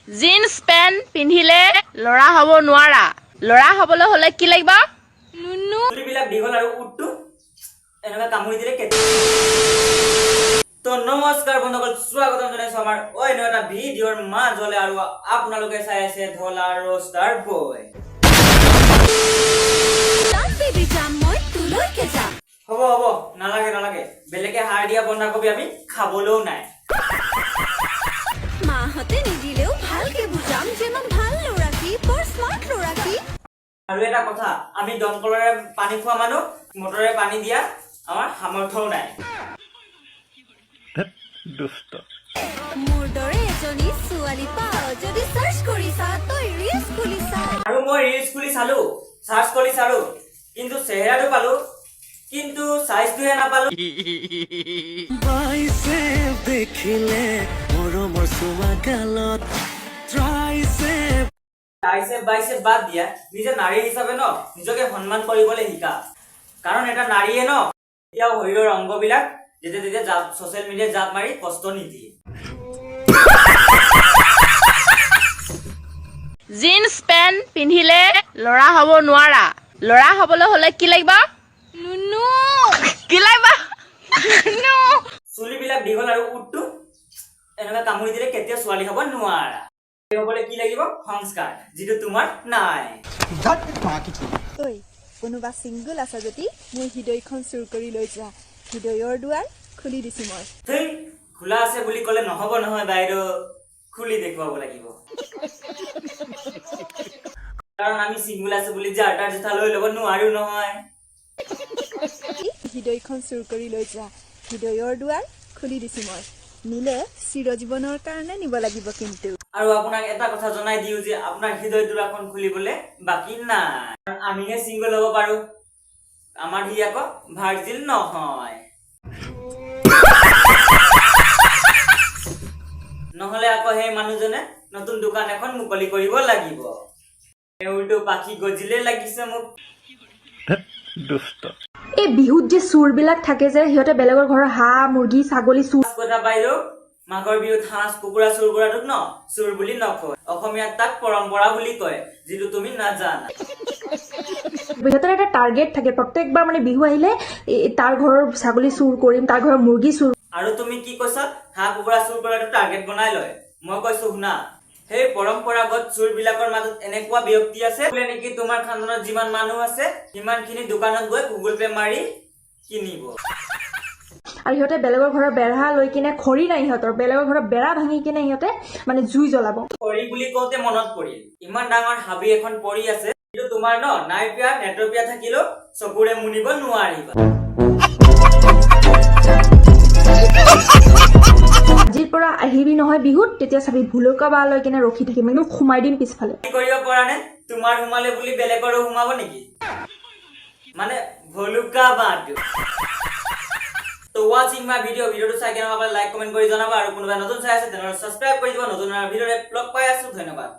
jeans pant পিন্ধিলে লৰা হ'ব নোৱাৰা লৰা হ'বলৈ হলে কি লাগিব নুনু চুলিবিলাক দীঘল আৰু উটটো এনেকা কামুৰি দিলে তো নমস্কাৰ বন্ধুসকল স্বাগতম জনাইছো আমাৰ অন্য এটা ভিডিঅ'ৰ মাজলে আৰু আপোনালোকে চাই আছে ধলা ৰোষ্টাৰ বয় হ'ব হ'ব নালাগে বেলেগে সাৰ দিয়া বন্ধাকবি আমি খাবলৈও নাই মাহতে নিদিলেও ভালকে বুজাম যে মই ভাল লৰাকি বৰ স্মাৰ্ট লৰাকি আৰু এটা কথা আমি দমকলৰে পানী খোৱা মানুহ মটৰে পানী দিয়া আমাৰ সামৰ্থ্যও নাই দুষ্ট মোৰ দৰে এজনী ছোৱালী পাও যদি সাৰ্চ কৰিছা তই ৰিলছ খুলিছা আৰু মই ৰিলছ খুলি চালো সাৰ্চ কৰি চালো কিন্তু চেহেৰাটো পালো কিন্তু সাইজটোহে নাপালো বাইছে দেখিলে মৰমৰ চুমা গালত বাইছে বাদ দিয়া নিজে নাৰী হিচাপে ন নিজকে সন্মান কৰিবলৈ শিকা কাৰণ এটা নাৰীয়ে ন এতিয়াও শৰীৰৰ অংগবিলাক যেতিয়া তেতিয়া ছ'চিয়েল মিডিয়াত জাপ মাৰি কষ্ট নিদিয়ে জিন্স পেন্ট পিন্ধিলে লৰা হ'ব নোৱাৰা লৰা হ'বলৈ হলে কি লাগিব নুনু কি লাগিব নুনু চুলিবিলাক দীঘল আৰু উটটো এনেকা কামুৰি দিলে কেতিয়া ছোৱালী হ'ব নোৱাৰা হ'বলৈ কি লাগিব সংস্কাৰ যিটো তোমাৰ নাই ঐ কোনোবা ছিংগল আছা যদি মোৰ হৃদয়খন চুৰ কৰি লৈ যোৱা হৃদয়ৰ দুৱাৰ খুলি দিছো মই সেই খোলা আছে বুলি ক'লে নহ'ব নহয় বাইদেউ খুলি দেখুৱাব লাগিব কাৰণ আমি ছিংগল আছে বুলি যাৰ তাৰ জোঠা লৈ ল'ব নোৱাৰো নহয় হৃদয়খন চুৰ কৰি লৈ যোৱা হৃদয়ৰ দুৱাৰ খুলি দিছো মই নিলে চিৰজীৱনৰ কাৰণে নিব লাগিব কিন্তু আৰু আপোনাক এটা কথা জনাই দিও যে আপোনাৰ হৃদয় দুৱাৰখন খুলিবলৈ বাকী নাই কাৰণ আমিহে ছিংগল হ'ব পাৰো আমাৰ সি আকৌ ভাৰ্জিল নহয় নহলে আকৌ সেই মানুহজনে নতুন দোকান এখন মুকলি কৰিব লাগিব উল্টো পাখি গজিলে লাগিছে মোক দুষ্ট এই বিহুত যে চুৰবিলাক থাকে যে সিহঁতে বেলেগৰ ঘৰৰ হাঁহ মুৰ্গী ছাগলী চুৰ কথা বাইদেউ মাঘৰ বিহুত হাঁহ কুকুৰা চুৰ কৰাটোক ন চুৰ বুলি নকয় অসমীয়াত তাক পৰম্পৰা বুলি কয় যিটো তুমি নাজানা সিহঁতৰ এটা টাৰ্গেট থাকে প্ৰত্যেকবাৰ মানে বিহু আহিলে তাৰ ঘৰৰ ছাগলী চুৰ কৰিম তাৰ ঘৰৰ মুৰ্গী চুৰ আৰু তুমি কি কৈছা হাঁহ কুকুৰা চুৰ কৰাটো টাৰ্গেট বনাই লয় মই কৈছো শুনা সেই পৰম্পৰাগত চুৰ বিলাকৰ মাজত এনেকুৱা ব্যক্তি আছে নেকি তোমাৰ খানদানত যিমান মানুহ আছে সিমানখিনি দোকানত গৈ গুগল পে মাৰি কিনিব আৰু সিহঁতে বেলেগৰ ঘৰৰ বেৰা লৈ কিনে খৰি নাই সিহঁতৰ বেলেগৰ ঘৰৰ বেৰা ভাঙি কিনে সিহঁতে মানে জুই জ্বলাব পৰি বুলি কওঁতে মনত পৰিল ইমান ডাঙৰ হাবি এখন পৰি আছে কিন্তু তোমাৰ ন নাইপিয়া নেটপিয়া থাকিলেও চকুৰে মুনিব নোৱাৰিবা আজিৰ পৰা আহিবি নহয় বিহুত তেতিয়া চাবি ভুলুকা বা লৈ কিনে ৰখি থাকিম একদম সোমাই দিম পিছফালে কি কৰিব পৰা নে তোমাৰ সোমালে বুলি বেলেগৰো সোমাব নেকি মানে ভলুকা বাটো তো ওয়াচিং মাই ভিডিওটো চাই কেনে লাইক কমেন্ট কৰি জনাবা আৰু কোনোবা নতুন চাই আছে তেনেহলে সাবস্ক্ৰাইব কৰি দিবা নতুন ভিডিঅ'ৰে ব্লগ পাই আছো ধন্যবাদ